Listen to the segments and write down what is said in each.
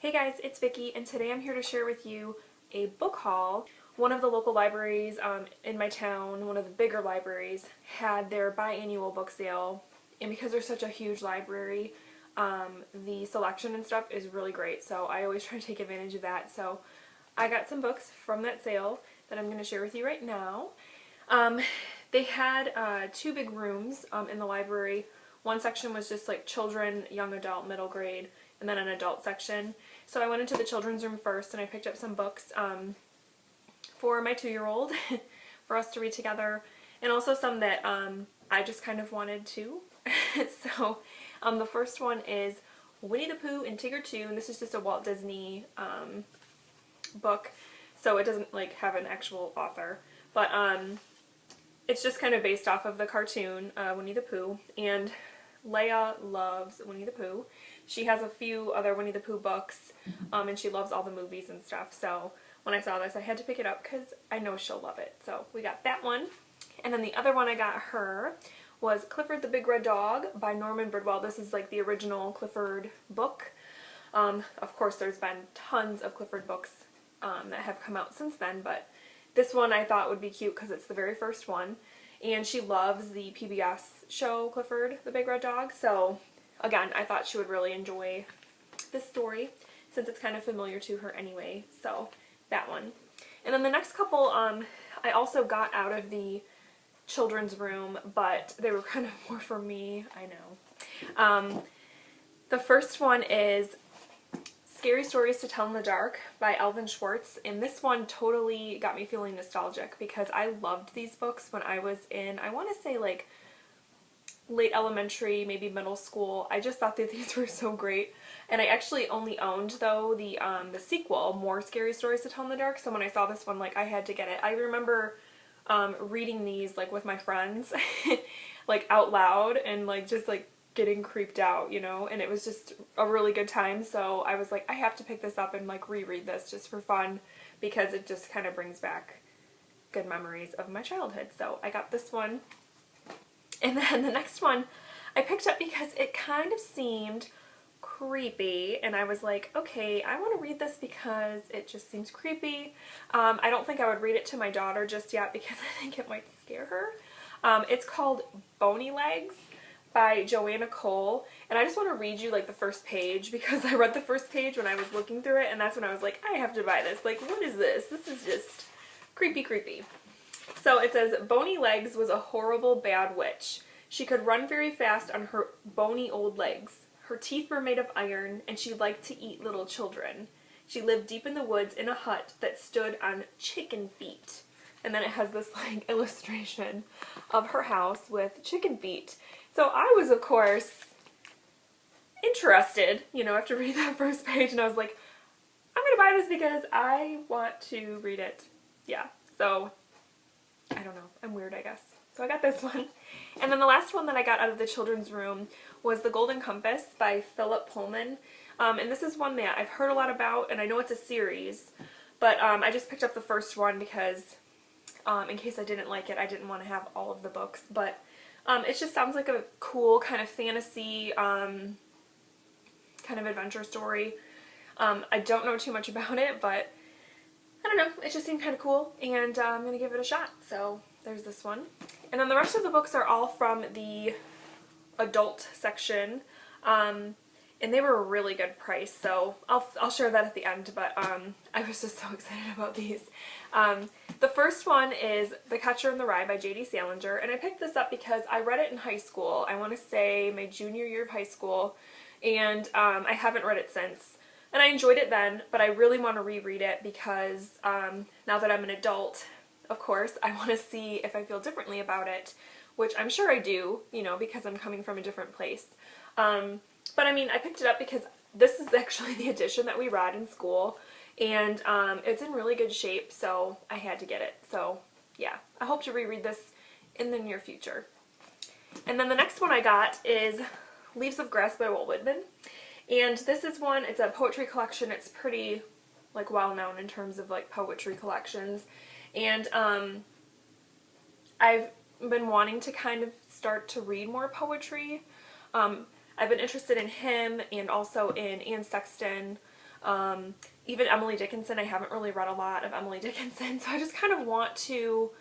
Hey guys, it's Vicky, and today I'm here to share with you a book haul. One of the local libraries in my town, one of the bigger libraries, had their biannual book sale, and because they're such a huge library, the selection and stuff is really great, so I always try to take advantage of that. So I got some books from that sale that I'm going to share with you right now. They had two big rooms in the library. One section was just like children, young adult, middle grade, and then an adult section. So I went into the children's room first and I picked up some books for my 2-year-old for us to read together, and also some that I just kind of wanted to. So the first one is Winnie the Pooh and Tigger 2, and this is just a Walt Disney book, so it doesn't like have an actual author, but it's just kind of based off of the cartoon Winnie the Pooh, and Leia loves Winnie the Pooh. She has a few other Winnie the Pooh books, and she loves all the movies and stuff, so when I saw this I had to pick it up because I know she'll love it. So we got that one, and then the other one I got her was Clifford the Big Red Dog by Norman Bridwell. This is like the original Clifford book. Of course there's been tons of Clifford books that have come out since then, but this one I thought would be cute because it's the very first one, and she loves the PBS show Clifford the Big Red Dog, so again I thought she would really enjoy this story since it's kind of familiar to her anyway, so that one. And then the next couple I also got out of the children's room, but they were kind of more for me, I know. The first one is Scary Stories to Tell in the Dark by Alvin Schwartz, and this one totally got me feeling nostalgic because I loved these books when I was in, I want to say like late elementary, maybe middle school. I just thought that these were so great, and I actually only owned though the sequel, More Scary Stories to Tell in the Dark, so when I saw this one, like, I had to get it. I remember reading these like with my friends like out loud and like just like getting creeped out, you know, and it was just a really good time, so I was like, I have to pick this up and like reread this just for fun because it just kind of brings back good memories of my childhood. So I got this one, and then the next one I picked up because it kind of seemed creepy, and I was like, okay, I want to read this because it just seems creepy. I don't think I would read it to my daughter just yet because I think it might scare her. It's called Boney Legs by Joanna Cole, and I just want to read you like the first page because I read the first page when I was looking through it, and that's when I was like, I have to buy this. Like, what is this? This is just creepy. So it says, Boney Legs was a horrible bad witch. She could run very fast on her bony old legs. Her teeth were made of iron, and she liked to eat little children. She lived deep in the woods in a hut that stood on chicken feet. And then it has this like illustration of her house with chicken feet. So I was, of course, interested, you know, after reading that first page, and I was like, I'm gonna buy this because I want to read it. Yeah, so I don't know, I'm weird, I guess. So I got this one. And then the last one that I got out of the children's room was The Golden Compass by Philip Pullman. And this is one that I've heard a lot about, and I know it's a series, but I just picked up the first one because in case I didn't like it, I didn't want to have all of the books, but it just sounds like a cool kind of fantasy kind of adventure story. I don't know too much about it, but I don't know, it just seemed kind of cool, and I'm going to give it a shot. So there's this one. And then the rest of the books are all from the adult section, and they were a really good price, so I'll share that at the end, but I was just so excited about these. The first one is The Catcher in the Rye by J.D. Salinger, and I picked this up because I read it in high school. I want to say my junior year of high school, and I haven't read it since. And I enjoyed it then, but I really want to reread it because now that I'm an adult, of course, I want to see if I feel differently about it, which I'm sure I do, you know, because I'm coming from a different place. But I mean, I picked it up because this is actually the edition that we read in school, and it's in really good shape, so I had to get it. So yeah, I hope to reread this in the near future. And then the next one I got is Leaves of Grass by Walt Whitman. And this is one, it's a poetry collection. It's pretty like well known in terms of like poetry collections. And I've been wanting to kind of start to read more poetry. I've been interested in him and also in Anne Sexton. Even Emily Dickinson. I haven't really read a lot of Emily Dickinson, so I just kind of want to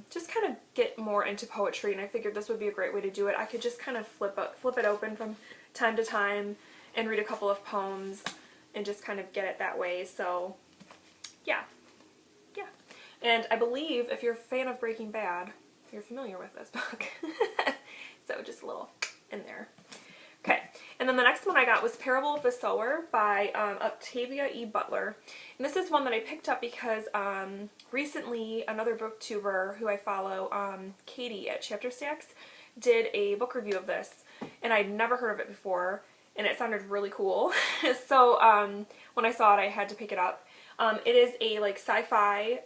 just kind of get more into poetry, and I figured this would be a great way to do it. I could just kind of flip it open from time to time and read a couple of poems and just kind of get it that way. So yeah. And I believe if you're a fan of Breaking Bad, you're familiar with this book. So just a little in there. Okay, and then the next one I got was Parable of the Sower by Octavia E. Butler. And this is one that I picked up because recently another booktuber who I follow, Katie at Chapter Stacks, did a book review of this, and I'd never heard of it before, and it sounded really cool. So when I saw it, I had to pick it up. It is a like sci-fi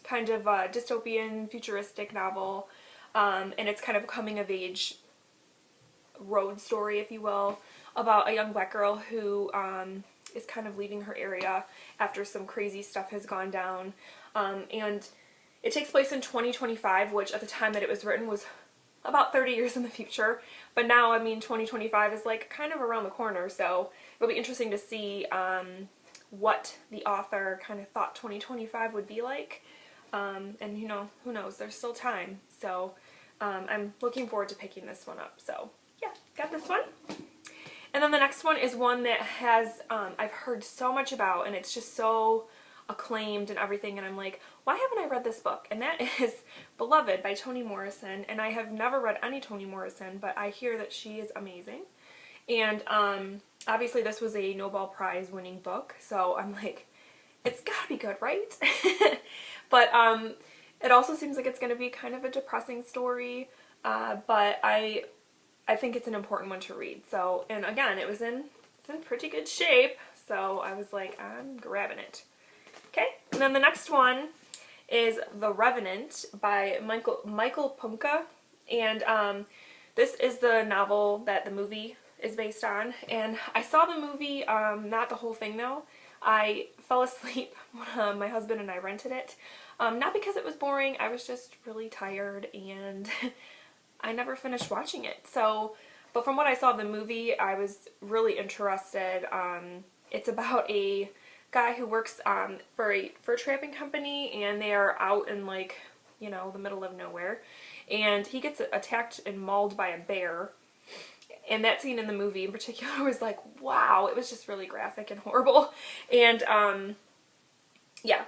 kind of dystopian futuristic novel, and it's kind of a coming of age road story, if you will, about a young black girl who is kind of leaving her area after some crazy stuff has gone down. And it takes place in 2025, which at the time that it was written was about 30 years in the future. But now, I mean, 2025 is like kind of around the corner, so it'll be interesting to see what the author kind of thought 2025 would be like. And you know, who knows, there's still time. So I'm looking forward to picking this one up. So yeah, got this one. And then the next one is one that has, I've heard so much about, and it's just so acclaimed and everything, and I'm like, why haven't I read this book? And that is Beloved by Toni Morrison. And I have never read any Toni Morrison, but I hear that she is amazing. And obviously this was a Nobel Prize winning book, so I'm like, it's gotta be good, right? But it also seems like it's gonna be kind of a depressing story, but I think it's an important one to read. So, and again, it's in pretty good shape, so I was like, I'm grabbing it. Okay, and then the next one is The Revenant by Michael Punke, and this is the novel that the movie is based on. And I saw the movie, not the whole thing though. I fell asleep when my husband and I rented it. Not because it was boring, I was just really tired, and I never finished watching it. So, but from what I saw of the movie, I was really interested. It's about a guy who works for a fur trapping company, and they are out in, like, you know, the middle of nowhere, and he gets attacked and mauled by a bear. And that scene in the movie in particular was like, wow, it was just really graphic and horrible. And yeah,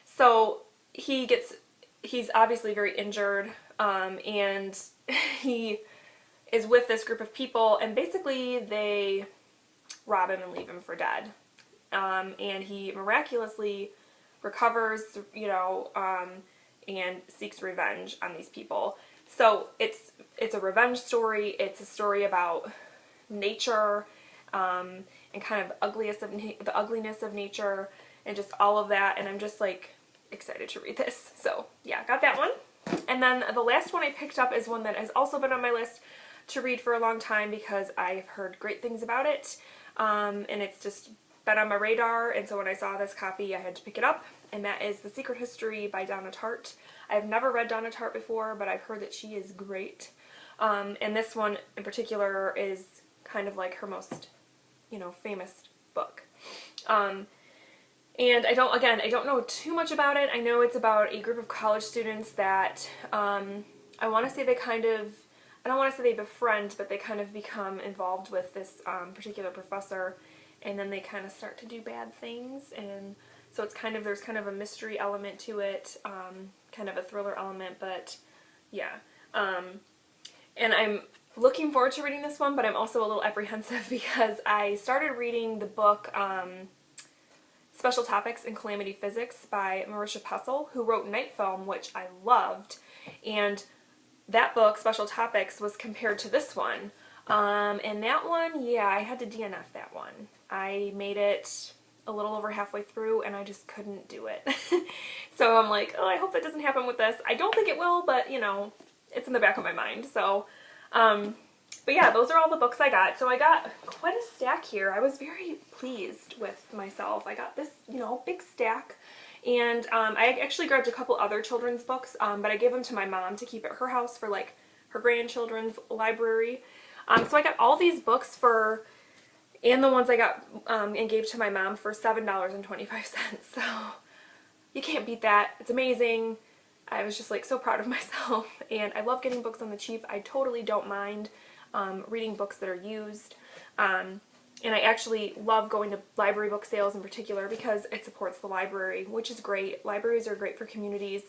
so he's obviously very injured, and he is with this group of people, and basically they rob him and leave him for dead. And he miraculously recovers, you know, and seeks revenge on these people. So it's a revenge story. It's a story about nature, and kind of the ugliness of nature, and just all of that. And I'm just like excited to read this. So yeah, got that one. And then the last one I picked up is one that has also been on my list to read for a long time because I've heard great things about it, and it's just been on my radar. And so when I saw this copy, I had to pick it up, and that is The Secret History by Donna Tartt. I've never read Donna Tartt before, but I've heard that she is great. And this one in particular is kind of like her most, you know, famous book. And I don't know too much about it. I know it's about a group of college students that, I want to say they kind of, I don't want to say they befriend, but they kind of become involved with this particular professor, and then they kind of start to do bad things. And so it's kind of, there's kind of a mystery element to it, kind of a thriller element, but yeah. And I'm looking forward to reading this one, but I'm also a little apprehensive because I started reading the book Special Topics in Calamity Physics by Marisha Pessl, who wrote Night Film, which I loved. And that book, Special Topics, was compared to this one. And that one, yeah, I had to DNF that one. I made it a little over halfway through, and I just couldn't do it. So I'm like, oh, I hope that doesn't happen with this. I don't think it will, but, you know, it's in the back of my mind. So, but yeah, those are all the books I got. So I got quite a stack here. I was very pleased with myself. I got this, you know, big stack. And I actually grabbed a couple other children's books, but I gave them to my mom to keep at her house for, like, her grandchildren's library. So I got all these books for and the ones I got and gave to my mom for $7.25. So you can't beat that. It's amazing. I was just like so proud of myself, and I love getting books on the cheap. I totally don't mind reading books that are used. And I actually love going to library book sales in particular because it supports the library, which is great. Libraries are great for communities.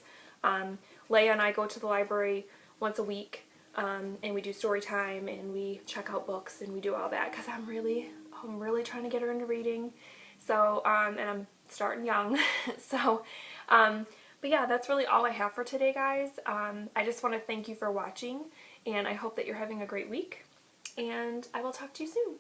Leia and I go to the library once a week, and we do story time, and we check out books, and we do all that because I'm really trying to get her into reading. So, and I'm starting young. So, but yeah, that's really all I have for today, guys. I just want to thank you for watching, and I hope that you're having a great week, and I will talk to you soon.